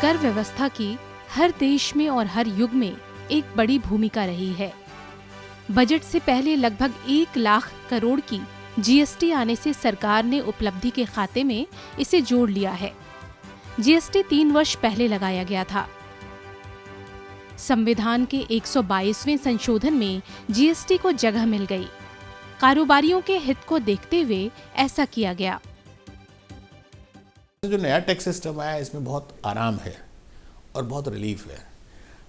कर व्यवस्था की हर देश में और हर युग में एक बड़ी भूमिका रही है। बजट से पहले लगभग 1 लाख करोड़ की जीएसटी आने से सरकार ने उपलब्धि के खाते में इसे जोड़ लिया है। जीएसटी 3 वर्ष पहले लगाया गया था। संविधान के 122वें संशोधन में जीएसटी को जगह मिल गई। कारोबारियों के हित को देखते हुए ऐसा किया गया। जो नया टैक्स सिस्टम आया इसमें बहुत आराम है और बहुत रिलीफ है।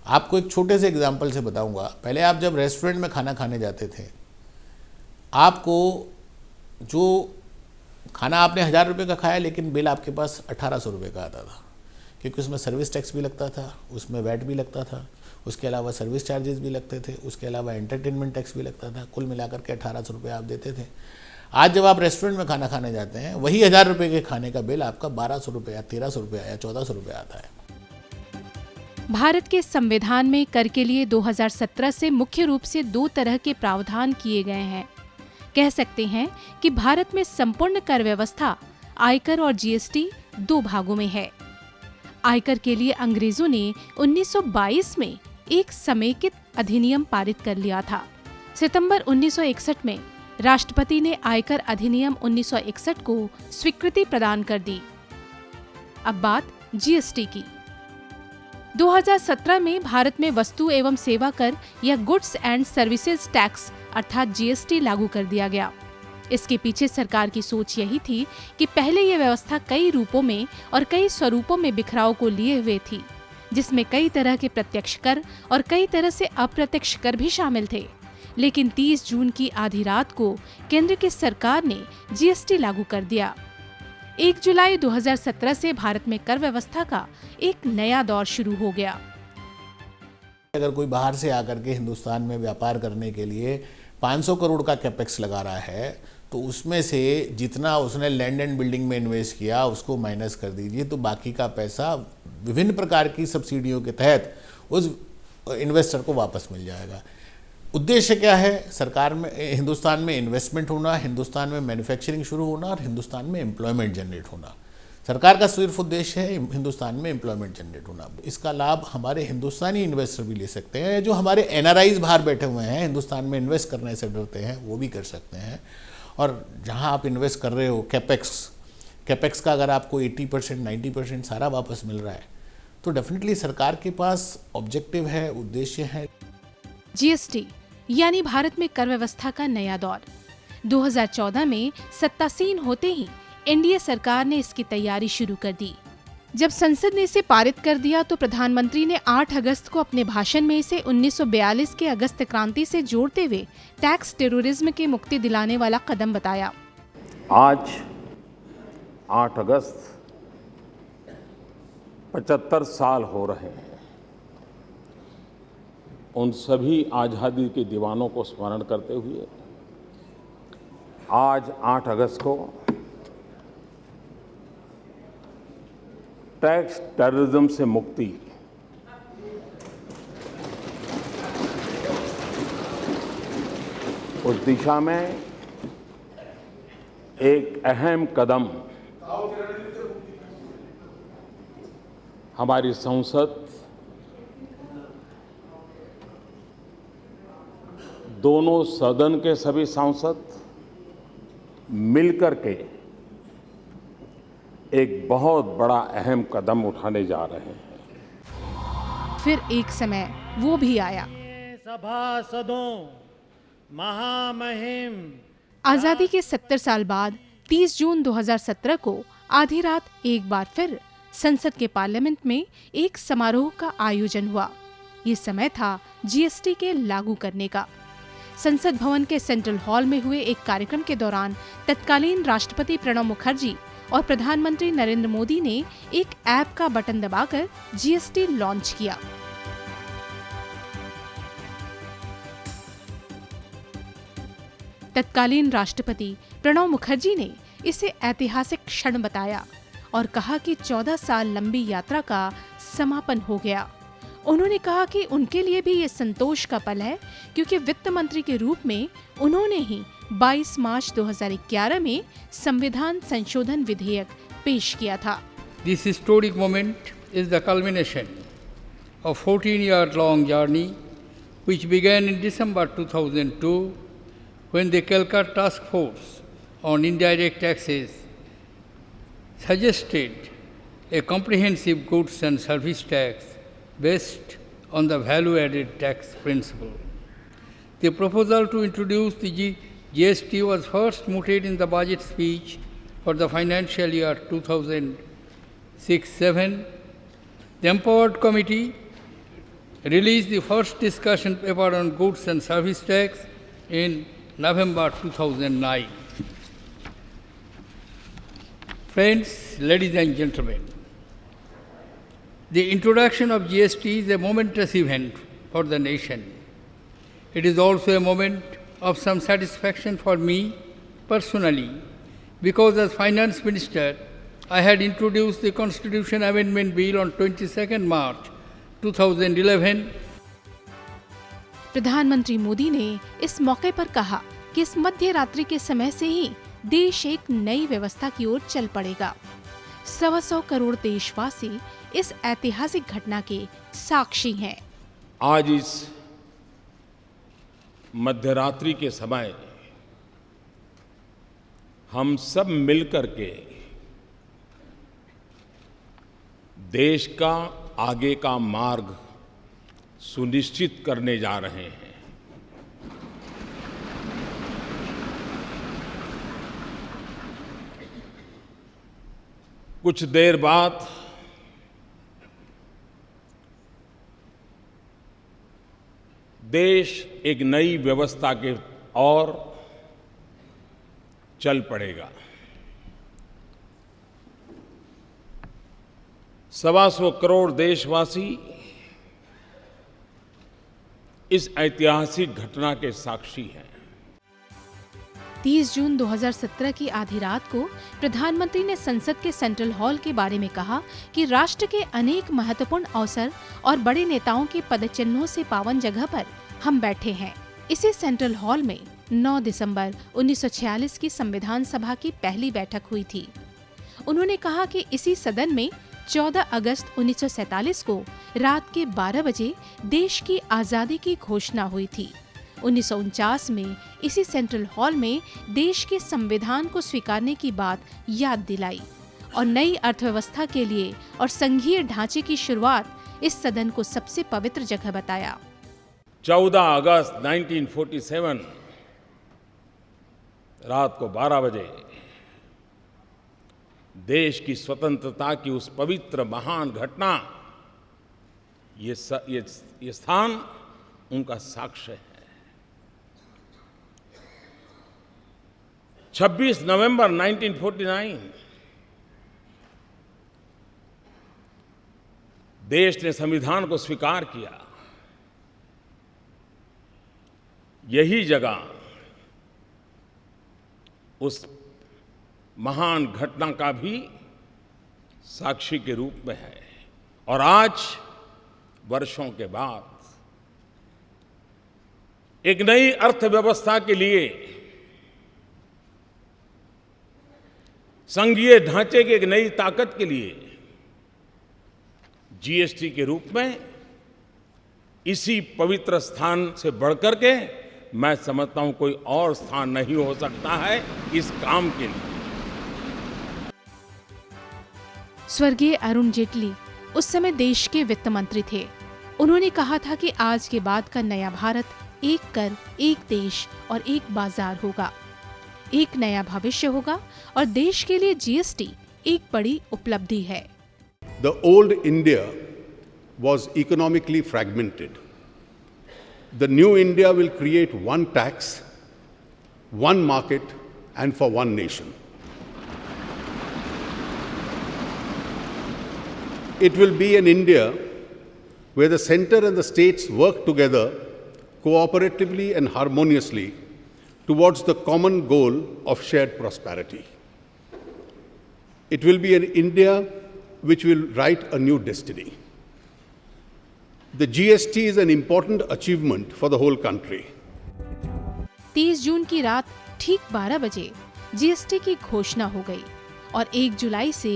आपको एक छोटे से एग्जांपल से बताऊंगा। पहले आप जब रेस्टोरेंट में खाना खाने जाते थे, आपको जो खाना आपने 1000 रुपये का खाया, लेकिन बिल आपके पास 1800 रुपये का आता था, क्योंकि उसमें सर्विस टैक्स भी लगता था, उसमें वैट भी लगता था, उसके अलावा सर्विस चार्जेस भी लगते थे, उसके अलावा एंटरटेनमेंट टैक्स भी लगता था। कुल मिलाकर के 1800 रुपये आप देते थे। आज जब आप रेस्टोरेंट में खाना खाने जाते हैं, वही 1000 रुपये के खाने का बिल आपका 1200 रुपये या 1300 रुपये या 1400 रुपये आता है। भारत के संविधान में कर के लिए 2017 से मुख्य रूप से 2 तरह के प्रावधान किए गए हैं। कह सकते हैं कि भारत में संपूर्ण कर व्यवस्था आयकर और जीएसटी 2 भागों में है। आयकर के लिए अंग्रेजों ने 1922 में एक समेकित अधिनियम पारित कर लिया था। सितंबर 1961 में राष्ट्रपति ने आयकर अधिनियम 1961 को स्वीकृति प्रदान कर दी। अब बात जीएसटी की। 2017 में भारत में वस्तु एवं सेवा कर या गुड्स एंड सर्विसेज टैक्स अर्थात जीएसटी लागू कर दिया गया। इसके पीछे सरकार की सोच यही थी कि पहले ये व्यवस्था कई रूपों में और कई स्वरूपों में बिखराव को लिए हुए थी, जिसमें कई तरह के प्रत्यक्ष कर और कई तरह से अप्रत्यक्ष कर भी शामिल थे। लेकिन 30 जून की आधी रात को केंद्र की सरकार ने जीएसटी लागू कर दिया। 1 जुलाई 2017 से भारत में कर व्यवस्था का एक नया दौर शुरू हो गया। अगर कोई बाहर से आकर के हिंदुस्तान में व्यापार करने के लिए 500 करोड़ का कैपेक्स लगा रहा है, तो उसमें से जितना उसने लैंड एंड बिल्डिंग में इन्वेस्ट किया उसको माइनस कर दीजिए, तो बाकी का पैसा विभिन्न प्रकार की सब्सिडियों के तहत उस इन्वेस्टर को वापस मिल जाएगा। उद्देश्य क्या है? सरकार में, हिंदुस्तान में इन्वेस्टमेंट होना, हिंदुस्तान में मैन्युफैक्चरिंग शुरू होना और हिंदुस्तान में एम्प्लॉयमेंट जनरेट होना। सरकार का सिर्फ उद्देश्य है हिंदुस्तान में एम्प्लॉयमेंट जनरेट होना। इसका लाभ हमारे हिंदुस्तानी इन्वेस्टर भी ले सकते हैं। जो हमारे एनआरआईज बाहर बैठे हुए हैं, हिंदुस्तान में इन्वेस्ट करने से डरते हैं, वो भी कर सकते हैं। और जहां आप इन्वेस्ट कर रहे हो कैपेक्स का अगर आपको 80% 90% सारा वापस मिल रहा है, तो डेफिनेटली सरकार के पास ऑब्जेक्टिव है, उद्देश्य है। जीएसटी यानी भारत में कर व्यवस्था का नया दौर। 2014 में सत्तासीन होते ही एनडीए सरकार ने इसकी तैयारी शुरू कर दी। जब संसद ने इसे पारित कर दिया तो प्रधानमंत्री ने 8 अगस्त को अपने भाषण में इसे 1942 के अगस्त क्रांति से जोड़ते हुए टैक्स टेररिज्म के मुक्ति दिलाने वाला कदम बताया। आज 8 अगस्त 75 साल हो रहे हैं उन सभी आज़ादी के दीवानों को स्मरण करते हुए आज 8 अगस्त को टैक्स टेररिज्म से मुक्ति उस दिशा में एक अहम कदम हमारी संसद, दोनों सदन के सभी सांसद मिलकर के एक बहुत बड़ा अहम कदम उठाने जा रहे हैं। फिर एक समय वो भी आया। सभासदों, महामहिम, आजादी के 70 साल बाद 30 जून 2017 को आधी रात एक बार फिर संसद के पार्लियामेंट में एक समारोह का आयोजन हुआ। ये समय था जीएसटी के लागू करने का। संसद भवन के सेंट्रल हॉल में हुए एक कार्यक्रम के दौरान तत्कालीन राष्ट्रपति प्रणब मुखर्जी और प्रधानमंत्री नरेंद्र मोदी ने एक ऐप का बटन दबाकर जीएसटी लॉन्च किया। तत्कालीन राष्ट्रपति प्रणब मुखर्जी ने इसे ऐतिहासिक क्षण बताया और कहा कि 14 साल लंबी यात्रा का समापन हो गया। उन्होंने कहा कि उनके लिए भी ये संतोष का पल है, क्योंकि वित्त मंत्री के रूप में उन्होंने ही 22 मार्च 2011 में संविधान संशोधन विधेयक पेश किया था। This historic moment is the culmination of 14-year-long journey which began in December 2002 when the Calcutta Task Force on Indirect Taxes suggested a comprehensive goods and service tax based on the value-added tax principle. The proposal to introduce the GST was first mooted in the budget speech for the financial year 2006-07. The Empowered Committee released the first discussion paper on goods and service tax in November 2009. Friends, ladies and gentlemen, the introduction of GST is a momentous event for the nation. It is also a moment of some satisfaction for me personally, because as Finance Minister, I had introduced the Constitution Amendment Bill on 22nd March 2011. प्रधानमंत्री मोदी ने इस मौके पर कहा कि इस मध्य रात्रि के समय से ही देश एक नई व्यवस्था की ओर चल पड़ेगा। 125 करोड़ देशवासी इस ऐतिहासिक घटना के साक्षी हैं। आज इस मध्यरात्रि के समय हम सब मिलकर के देश का आगे का मार्ग सुनिश्चित करने जा रहे हैं। कुछ देर बाद देश एक नई व्यवस्था के ओर चल पड़ेगा। 125 करोड़ देशवासी इस ऐतिहासिक घटना के साक्षी हैं। 30 जून 2017 की आधी रात को प्रधानमंत्री ने संसद के सेंट्रल हॉल के बारे में कहा कि राष्ट्र के अनेक महत्वपूर्ण अवसर और बड़े नेताओं के पदचिन्हों से पावन जगह पर हम बैठे हैं। इसी सेंट्रल हॉल में 9 दिसंबर 1946 की संविधान सभा की पहली बैठक हुई थी। उन्होंने कहा कि इसी सदन में 14 अगस्त 1947 को रात के 12 बजे देश की आजादी की घोषणा हुई थी। 1949 में इसी सेंट्रल हॉल में देश के संविधान को स्वीकारने की बात याद दिलाई और नई अर्थव्यवस्था के लिए और संघीय ढांचे की शुरुआत इस सदन को सबसे पवित्र जगह बताया। 14 अगस्त 1947 रात को 12 बजे देश की स्वतंत्रता की उस पवित्र महान घटना, ये स्थान उनका साक्ष्य है। 26 नवंबर 1949 देश ने संविधान को स्वीकार किया। यही जगह उस महान घटना का भी साक्षी के रूप में है। और आज वर्षों के बाद एक नई अर्थव्यवस्था के लिए, संघीय ढांचे की एक नई ताकत के लिए जीएसटी के रूप में इसी पवित्र स्थान से बढ़कर के मैं समझता हूं कोई और स्थान नहीं हो सकता है इस काम के लिए। स्वर्गीय अरुण जेटली उस समय देश के वित्त मंत्री थे। उन्होंने कहा था कि आज के बाद का नया भारत एक कर, एक देश और एक बाजार होगा, एक नया भविष्य होगा और देश के लिए जीएसटी एक बड़ी उपलब्धि है। The old India was economically fragmented. The new India will create one tax, one market, and for one nation. It will be an India where the center and the states work together cooperatively and harmoniously towards the common goal of shared prosperity. It will be an India which will write a new destiny. The GST is an important achievement for the whole country. 30 जून की रात ठीक 12 बजे GST की घोषणा हो गई और 1 जुलाई से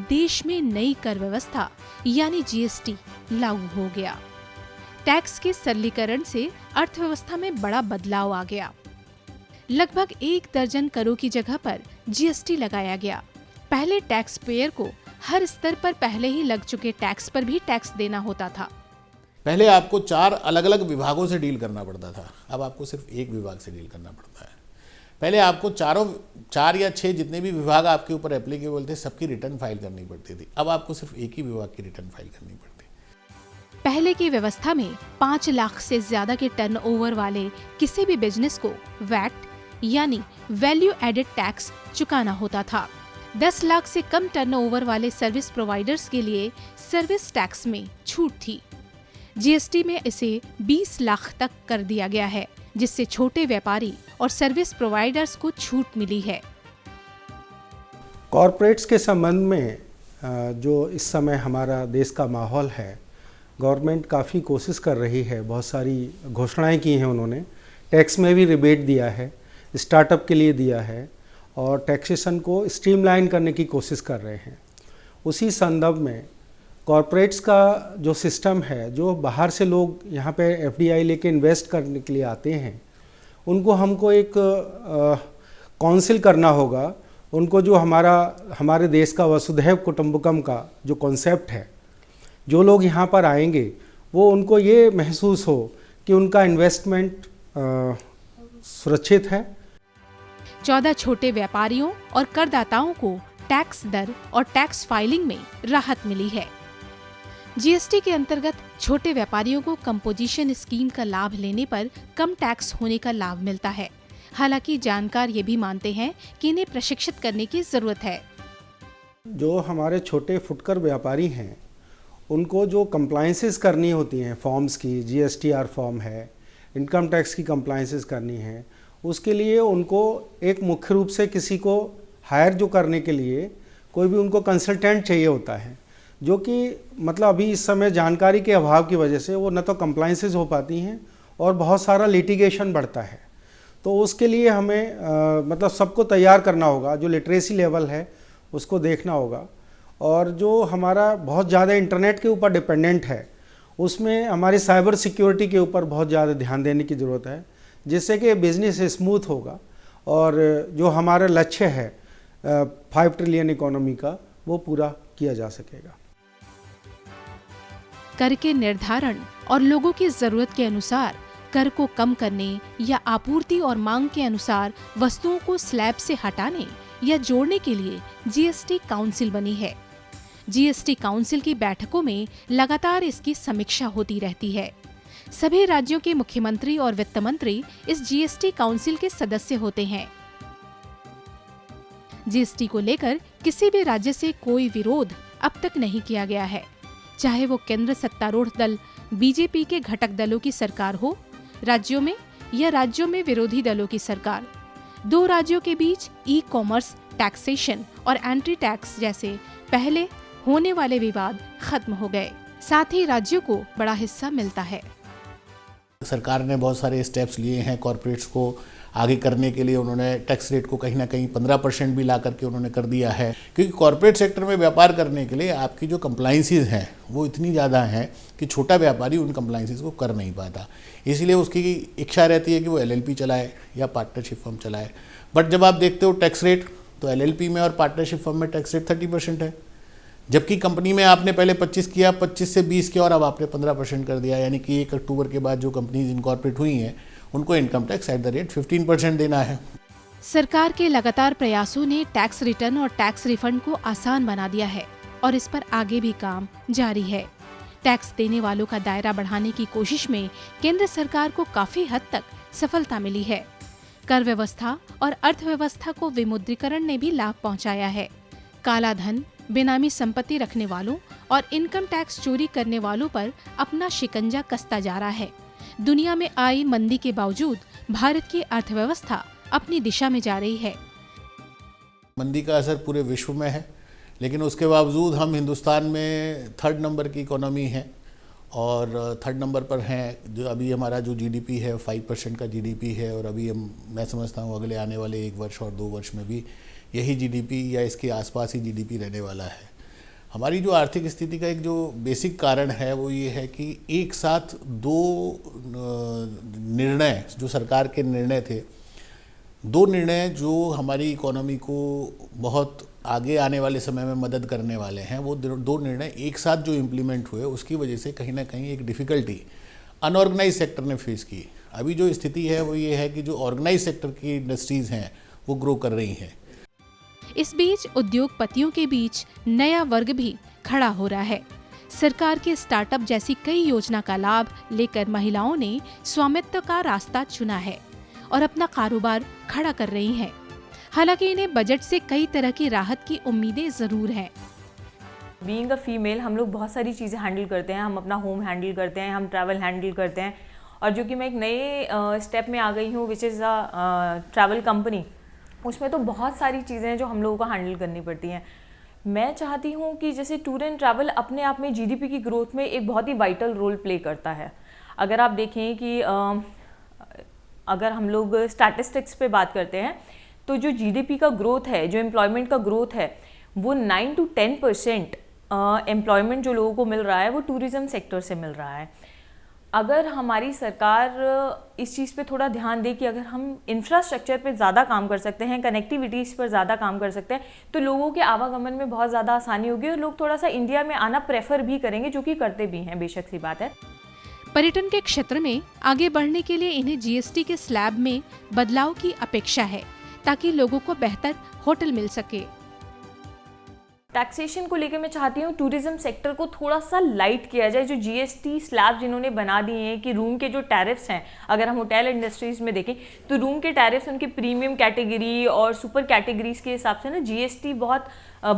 देश में नई कर व्यवस्था यानी जीएसटी लागू हो गया। टैक्स के सरलीकरण से अर्थव्यवस्था में बड़ा बदलाव आ गया। लगभग 1 दर्जन करों की जगह पर जीएसटी लगाया गया। पहले टैक्स पेयर को हर स्तर पर पहले ही लग चुके टैक्स पर भी टैक्स देना होता था। पहले आपको 4 अलग अलग विभागों से डील करना पड़ता था, अब आपको सिर्फ एक विभाग से डील करना पड़ता है। पहले आपको 4 या 6 जितने भी विभाग आपके ऊपर एप्लीकेबल थे सबकी रिटर्न फाइल करनी पड़ती थी, अब आपको सिर्फ एक ही विभाग की रिटर्न फाइल करनी पड़ती है। पहले की व्यवस्था में 5 लाख से ज्यादा के टर्नओवर वाले किसी भी बिजनेस को वैट यानी वैल्यू एडेड टैक्स चुकाना होता था। 10 लाख से कम टर्नओवर वाले सर्विस प्रोवाइडर्स के लिए सर्विस टैक्स में छूट थी। जीएसटी में इसे 20 लाख तक कर दिया गया है, जिससे छोटे व्यापारी और सर्विस प्रोवाइडर्स को छूट मिली है। कॉरपोरेट्स के संबंध में जो इस समय हमारा देश का माहौल है, गवर्नमेंट काफ़ी कोशिश कर रही है, बहुत सारी घोषणाएं की हैं उन्होंने। टैक्स में भी रिबेट दिया है, स्टार्टअप के लिए दिया है और टैक्सेशन को स्ट्रीमलाइन करने की कोशिश कर रहे हैं। उसी संदर्भ में कॉरपोरेट्स का जो सिस्टम है, जो बाहर से लोग यहाँ पे एफडीआई लेके इन्वेस्ट करने के लिए आते हैं, उनको हमको एक काउंसिल करना होगा। उनको जो हमारे देश का वसुधैव कुटुंबकम का जो कॉन्सेप्ट है, जो लोग यहाँ पर आएंगे वो उनको ये महसूस हो कि उनका इन्वेस्टमेंट सुरक्षित है। 14 छोटे व्यापारियों और करदाताओं को टैक्स दर और टैक्स फाइलिंग में राहत मिली है। जीएसटी के अंतर्गत छोटे व्यापारियों को कंपोजिशन स्कीम का लाभ लेने पर कम टैक्स होने का लाभ मिलता है। हालांकि जानकार ये भी मानते हैं कि इन्हें प्रशिक्षित करने की जरूरत है। जो हमारे छोटे फुटकर व्यापारी हैं, उनको जो कंप्लायंसेस करनी होती हैं फॉर्म्स की, जीएसटीआर फॉर्म है, इनकम टैक्स की कंप्लायंसेस करनी है, उसके लिए उनको एक मुख्य रूप से किसी को हायर जो करने के लिए कोई भी उनको कंसल्टेंट चाहिए होता है, जो कि मतलब अभी इस समय जानकारी के अभाव की वजह से वो न तो कंप्लायंसेस हो पाती हैं और बहुत सारा लिटिगेशन बढ़ता है। तो उसके लिए हमें मतलब सबको तैयार करना होगा, जो लिटरेसी लेवल है उसको देखना होगा। और जो हमारा बहुत ज़्यादा इंटरनेट के ऊपर डिपेंडेंट है, उसमें हमारी साइबर सिक्योरिटी के ऊपर बहुत ज़्यादा ध्यान देने की ज़रूरत है, जिससे कि बिज़नेस स्मूथ होगा और जो हमारा लक्ष्य है 5 ट्रिलियन इकोनॉमी का, वो पूरा किया जा सकेगा। कर के निर्धारण और लोगों की जरूरत के अनुसार कर को कम करने या आपूर्ति और मांग के अनुसार वस्तुओं को स्लैब से हटाने या जोड़ने के लिए जीएसटी काउंसिल बनी है। जीएसटी काउंसिल की बैठकों में लगातार इसकी समीक्षा होती रहती है। सभी राज्यों के मुख्यमंत्री और वित्त मंत्री इस जीएसटी काउंसिल के सदस्य होते हैं। जीएसटी को लेकर किसी भी राज्य से कोई विरोध अब तक नहीं किया गया है, चाहे वो केंद्र सत्तारूढ़ दल बीजेपी के घटक दलों की सरकार हो राज्यों में या राज्यों में विरोधी दलों की सरकार। 2 राज्यों के बीच ई कॉमर्स, टैक्सेशन और एंट्री टैक्स जैसे पहले होने वाले विवाद खत्म हो गए। साथ ही राज्यों को बड़ा हिस्सा मिलता है। सरकार ने बहुत सारे स्टेप्स लिए हैं कॉरपोरेट्स को आगे करने के लिए। उन्होंने टैक्स रेट को कहीं ना कहीं 15% भी ला करके उन्होंने कर दिया है, क्योंकि कॉरपोरेट सेक्टर में व्यापार करने के लिए आपकी जो कंप्लाइंसेस हैं वो इतनी ज़्यादा हैं कि छोटा व्यापारी उन कंप्लाइंसेस को कर नहीं पाता। इसलिए उसकी इच्छा रहती है कि वो एलएलपी चलाए या पार्टनरशिप फर्म चलाए। बट जब आप देखते हो टैक्स रेट, तो एलएलपी में और पार्टनरशिप फर्म में टैक्स रेट 30% है, जबकि कंपनी में आपने पहले 25 किया, 25 से 20 किया और अब आपने 15% कर दिया। यानी कि 1 अक्टूबर के बाद जो कंपनीज इनकॉर्पोरेट हुई हैं उनको income tax at the rate 15% देना है। सरकार के लगातार प्रयासों ने टैक्स रिटर्न और टैक्स रिफंड को आसान बना दिया है और इस पर आगे भी काम जारी है। टैक्स देने वालों का दायरा बढ़ाने की कोशिश में केंद्र सरकार को काफी हद तक सफलता मिली है। कर व्यवस्था और अर्थव्यवस्था को विमुद्रीकरण ने भी लाभ पहुंचाया है। काला धन, बेनामी संपत्ति रखने वालों और इनकम टैक्स चोरी करने वालों पर अपना शिकंजा कसता जा रहा है। दुनिया में आई मंदी के बावजूद भारत की अर्थव्यवस्था अपनी दिशा में जा रही है। मंदी का असर पूरे विश्व में है, लेकिन उसके बावजूद हम हिंदुस्तान में 3rd नंबर की इकोनॉमी है और 3rd नंबर पर हैं। जो अभी हमारा जो जीडीपी है 5% का जीडीपी है और अभी मैं समझता हूँ अगले आने वाले 1 वर्ष और 2 वर्ष में भी यही जीडीपी या इसके आसपास ही जीडीपी रहने वाला है। हमारी जो आर्थिक स्थिति का एक जो बेसिक कारण है वो ये है कि एक साथ दो निर्णय, जो सरकार के निर्णय थे, दो निर्णय जो हमारी इकोनॉमी को बहुत आगे आने वाले समय में मदद करने वाले हैं, वो दो निर्णय एक साथ जो इम्प्लीमेंट हुए उसकी वजह से कहीं ना कहीं एक डिफ़िकल्टी अनऑर्गेनाइज सेक्टर ने फेस की। अभी जो स्थिति है वो ये है कि जो ऑर्गेनाइज सेक्टर की इंडस्ट्रीज़ हैं वो ग्रो कर रही हैं। इस बीच उद्योगपतियों के बीच नया वर्ग भी खड़ा हो रहा है। सरकार के स्टार्टअप जैसी कई योजना का लाभ लेकर महिलाओं ने स्वामित्व का रास्ता चुना है और अपना कारोबार खड़ा कर रही हैं। हालांकि इन्हें बजट से कई तरह की राहत की उम्मीदें जरूर हैं। बीइंग अ फीमेल हम लोग बहुत सारी चीज़ें हैंडल करते हैं। हम अपना होम हैंडल करते हैं, हम ट्रैवल हैंडल करते हैं, और जो कि मैं एक नए स्टेप में आ गई हूँ which is a travel company. उसमें तो बहुत सारी चीज़ें हैं जो हम लोगों को हैंडल करनी पड़ती हैं। मैं चाहती हूँ कि जैसे टूर एंड ट्रैवल अपने आप में जीडीपी की ग्रोथ में एक बहुत ही वाइटल रोल प्ले करता है। अगर आप देखें कि अगर हम लोग स्टैटिस्टिक्स पे बात करते हैं तो जो जीडीपी का ग्रोथ है, जो एम्प्लॉयमेंट का ग्रोथ है, वो 9 to 10% एम्प्लॉयमेंट जो लोगों को मिल रहा है वो टूरिज़्म सेक्टर से मिल रहा है। अगर हमारी सरकार इस चीज़ पे थोड़ा ध्यान दे कि अगर हम इंफ्रास्ट्रक्चर पे ज़्यादा काम कर सकते हैं, कनेक्टिविटीज़ पर ज़्यादा काम कर सकते हैं, तो लोगों के आवागमन में बहुत ज़्यादा आसानी होगी और लोग थोड़ा सा इंडिया में आना प्रेफर भी करेंगे, जो कि करते भी हैं, बेशक सी बात है। पर्यटन के क्षेत्र में आगे बढ़ने के लिए इन्हें जीएसटी के स्लैब में बदलाव की अपेक्षा है ताकि लोगों को बेहतर होटल मिल सके। टैक्सेशन को लेकर मैं चाहती हूँ टूरिज्म सेक्टर को थोड़ा सा लाइट किया जाए। जो जीएसटी स्लैब जिन्होंने बना दिए हैं कि रूम के जो टैरिफ्स हैं, अगर हम होटल इंडस्ट्रीज़ में देखें तो रूम के टैरिफ्स उनकी प्रीमियम कैटेगरी और सुपर कैटेगरीज के हिसाब से ना जीएसटी बहुत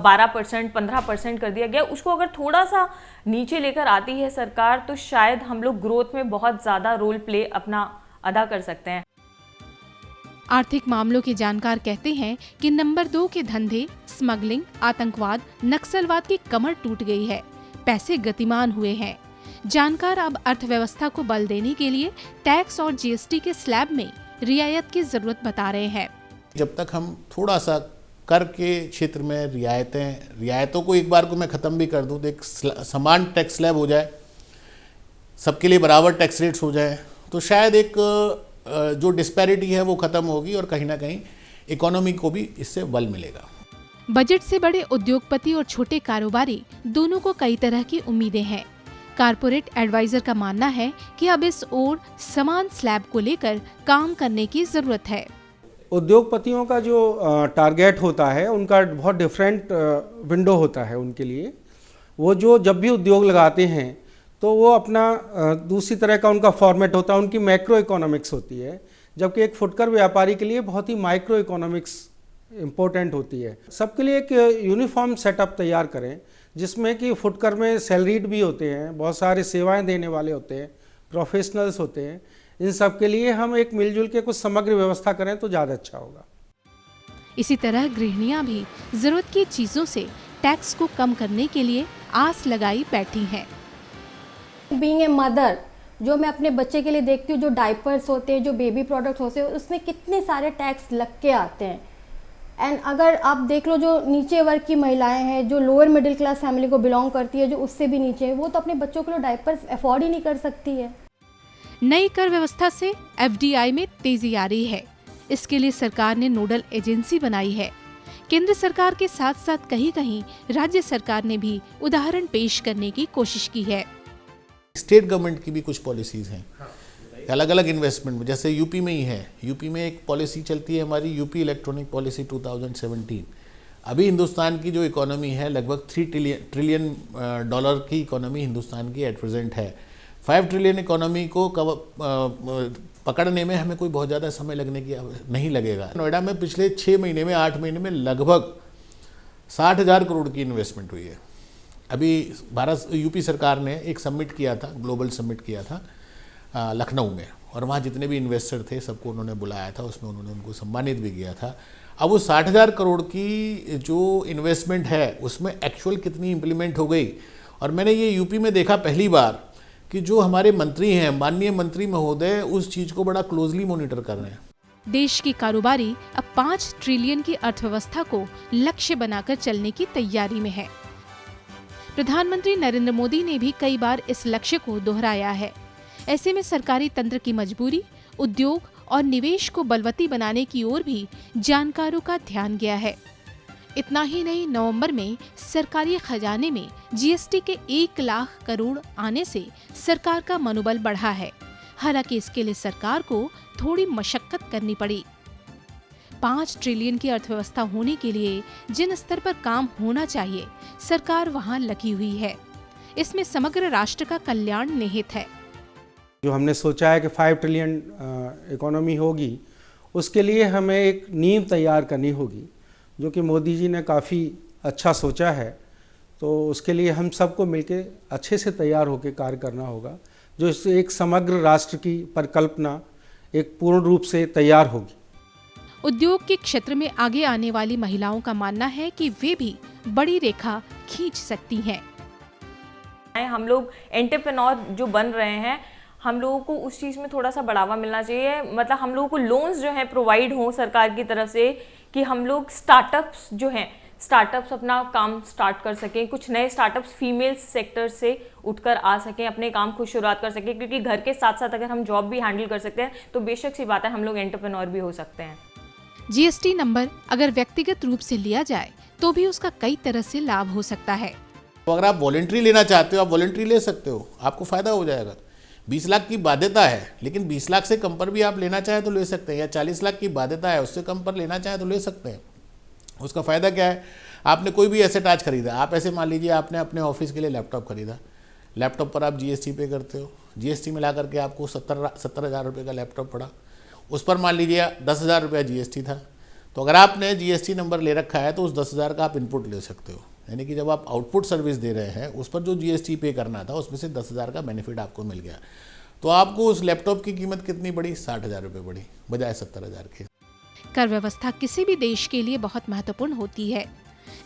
12% 15% कर दिया गया। उसको अगर थोड़ा सा नीचे लेकर आती है सरकार तो शायद हम लोग ग्रोथ में बहुत ज़्यादा रोल प्ले अपना अदा कर सकते हैं। आर्थिक मामलों के जानकार कहते हैं कि नंबर 2 के धंधे, स्मगलिंग, आतंकवाद, नक्सलवाद की कमर टूट गई है, पैसे गतिमान हुए हैं। जानकार अब अर्थव्यवस्था को बल देने के लिए टैक्स और जीएसटी के स्लैब में रियायत की जरूरत बता रहे हैं। जब तक हम थोड़ा सा कर के क्षेत्र में रियायतों को एक बार को मैं ख़त्म भी कर दूँ तो एक समान टैक्स स्लैब हो जाए, सबके लिए बराबर टैक्स रेट्स हो जाए, तो शायद एक जो डिस्पैरिटी है वो ख़त्म होगी और कहीं ना कहीं इकोनॉमी को भी इससे बल मिलेगा। बजट से बड़े उद्योगपति और छोटे कारोबारी दोनों को कई तरह की उम्मीदें हैं। कारपोरेट एडवाइजर का मानना है कि अब इस ओर समान स्लैब को लेकर काम करने की जरूरत है। उद्योगपतियों का जो टारगेट होता है उनका बहुत डिफरेंट विंडो होता है उनके लिए। वो जो जब भी उद्योग लगाते हैं तो वो अपना दूसरी तरह का उनका फॉर्मेट होता है, उनकी मैक्रो इकोनॉमिक्स होती है, जबकि एक फुटकर व्यापारी के लिए बहुत ही माइक्रो इकोनॉमिक्स इम्पोर्टेंट होती है। सबके लिए एक यूनिफॉर्म सेटअप तैयार करें जिसमें कि फुटकर में सैलरीड भी होते हैं, बहुत सारे सेवाएं देने वाले होते हैं, प्रोफेशनल्स होते हैं। इन सब के लिए हम एक मिलजुल के कुछ समग्र व्यवस्था करें तो ज़्यादा अच्छा होगा। इसी तरह गृहिणियां भी जरूरत की चीजों से टैक्स को कम करने के लिए आस लगाई बैठी हैं। बीइंग ए मदर, जो मैं अपने बच्चे के लिए देखती हूँ, जो डायपर्स होते हैं, जो बेबी प्रोडक्ट्स होते हैं, उसमें कितने सारे टैक्स लग के आते हैं। एंड अगर आप देख लो जो नीचे वर्ग की महिलाएं हैं, जो लोअर मिडिल क्लास फैमिली को बिलोंग करती है, जो उससे भी नीचे है, वो तो अपने बच्चों के लिए डायपर्स अफोर्ड ही नहीं कर सकती है। नई कर व्यवस्था से एफडीआई में तेजी आ रही है। इसके लिए सरकार ने नोडल एजेंसी बनाई है। केंद्र सरकार के साथ साथ कहीं कहीं राज्य सरकार ने भी उदाहरण पेश करने की कोशिश की है। स्टेट गवर्नमेंट की भी कुछ पॉलिसीज़ हैं अलग अलग इन्वेस्टमेंट में, जैसे यूपी में ही है। यूपी में एक पॉलिसी चलती है हमारी यूपी इलेक्ट्रॉनिक पॉलिसी 2017। अभी हिंदुस्तान की जो इकोनॉमी है लगभग 3 ट्रिलियन डॉलर की इकोनॉमी हिंदुस्तान की एट प्रेजेंट है। 5 ट्रिलियन इकोनॉमी को पकड़ने में हमें कोई बहुत ज़्यादा समय लगने की नहीं लगेगा। नोएडा में पिछले 6 महीने में 8 महीने में लगभग 60,000 करोड़ की इन्वेस्टमेंट हुई है। अभी यूपी सरकार ने एक समिट किया था, ग्लोबल समिट किया था लखनऊ में, और वहाँ जितने भी इन्वेस्टर थे सबको उन्होंने बुलाया था, उसमें उन्होंने उनको सम्मानित भी किया था। अब वो 60,000 करोड़ की जो इन्वेस्टमेंट है उसमें एक्चुअल कितनी इम्प्लीमेंट हो गई, और मैंने ये यूपी में देखा पहली बार कि जो हमारे मंत्री हैं, माननीय मंत्री महोदय उस चीज़ को बड़ा क्लोजली मॉनिटर कर रहे हैं। देश की कारोबारी अब 5 ट्रिलियन की अर्थव्यवस्था को लक्ष्य बनाकर चलने की तैयारी में है। प्रधानमंत्री नरेंद्र मोदी ने भी कई बार इस लक्ष्य को दोहराया है। ऐसे में सरकारी तंत्र की मजबूरी, उद्योग और निवेश को बलवती बनाने की ओर भी जानकारों का ध्यान गया है। इतना ही नहीं, नवंबर में सरकारी खजाने में जीएसटी के 1 लाख करोड़ आने से सरकार का मनोबल बढ़ा है। हालांकि इसके लिए सरकार को थोड़ी मशक्कत करनी पड़ी। 5 ट्रिलियन की अर्थव्यवस्था होने के लिए जिन स्तर पर काम होना चाहिए, सरकार वहां लगी हुई है। इसमें समग्र राष्ट्र का कल्याण निहित है। जो हमने सोचा है कि 5 ट्रिलियन इकोनॉमी होगी, उसके लिए हमें एक नींव तैयार करनी होगी, जो कि मोदी जी ने काफ़ी अच्छा सोचा है। तो उसके लिए हम सबको मिलके अच्छे से तैयार होकर कार्य करना होगा, जो इससे एक समग्र राष्ट्र की परिकल्पना एक पूर्ण रूप से तैयार होगी। उद्योग के क्षेत्र में आगे आने वाली महिलाओं का मानना है कि वे भी बड़ी रेखा खींच सकती हैं। हम लोग एंटरप्रेन्योर जो बन रहे हैं, हम लोगों को उस चीज़ में थोड़ा सा बढ़ावा मिलना चाहिए। मतलब हम लोगों को लोन्स जो हैं प्रोवाइड हों सरकार की तरफ से, कि हम लोग स्टार्टअप्स जो हैं, स्टार्टअप्स अपना काम स्टार्ट कर सकें। कुछ नए स्टार्टअप्स फीमेल सेक्टर से उठकर आ सकें, अपने काम को शुरुआत कर सकें। क्योंकि घर के साथ साथ अगर हम जॉब भी हैंडल कर सकते हैं तो बेशक सी बात है, हम लोग एंटरप्रेन्योर भी हो सकते हैं। जीएसटी नंबर अगर व्यक्तिगत रूप से लिया जाए तो भी उसका कई तरह से लाभ हो सकता है। तो अगर आप वॉलेंट्री लेना चाहते हो, आप वॉलेंट्री ले सकते हो, आपको फ़ायदा हो जाएगा। 20 लाख की बाध्यता है, लेकिन 20 लाख से कम पर भी आप लेना चाहें तो ले सकते हैं, या 40 लाख की बाध्यता है, उससे कम पर लेना चाहें तो ले सकते हैं। उसका फ़ायदा क्या है? आपने कोई भी एसेट आज खरीदा, आप ऐसे मान लीजिए आपने अपने ऑफिस के लिए लैपटॉप खरीदा, लैपटॉप पर आप जीएसटी पे करते हो, जीएसटी मिला करके आपको 70,000 रुपये का लैपटॉप पड़ा, उस पर मान लीजिए 10,000 रुपया जीएसटी था। तो अगर आपने जीएसटी नंबर ले रखा है तो उस 10,000 का आप इनपुट ले सकते हो, यानी कि जब आप आउटपुट सर्विस दे रहे हैं उस पर जो जीएसटी पे करना था उसमें से 10,000 का बेनिफिट आपको मिल गया। तो आपको उस लैपटॉप की कीमत कितनी बढ़ी? 60,000 रुपये बढ़ी, बजाय 70,000 के। कर व्यवस्था किसी भी देश के लिए बहुत महत्वपूर्ण होती है।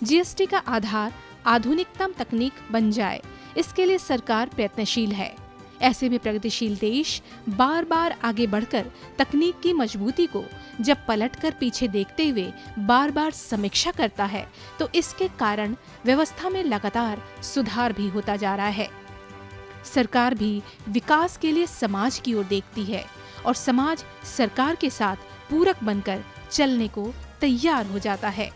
जीएसटी का आधार आधुनिकतम तकनीक बन जाए, इसके लिए सरकार प्रयत्नशील है। ऐसे में प्रगतिशील देश बार बार आगे बढ़कर तकनीक की मजबूती को जब पलटकर पीछे देखते हुए बार बार समीक्षा करता है, तो इसके कारण व्यवस्था में लगातार सुधार भी होता जा रहा है। सरकार भी विकास के लिए समाज की ओर देखती है और समाज सरकार के साथ पूरक बनकर चलने को तैयार हो जाता है।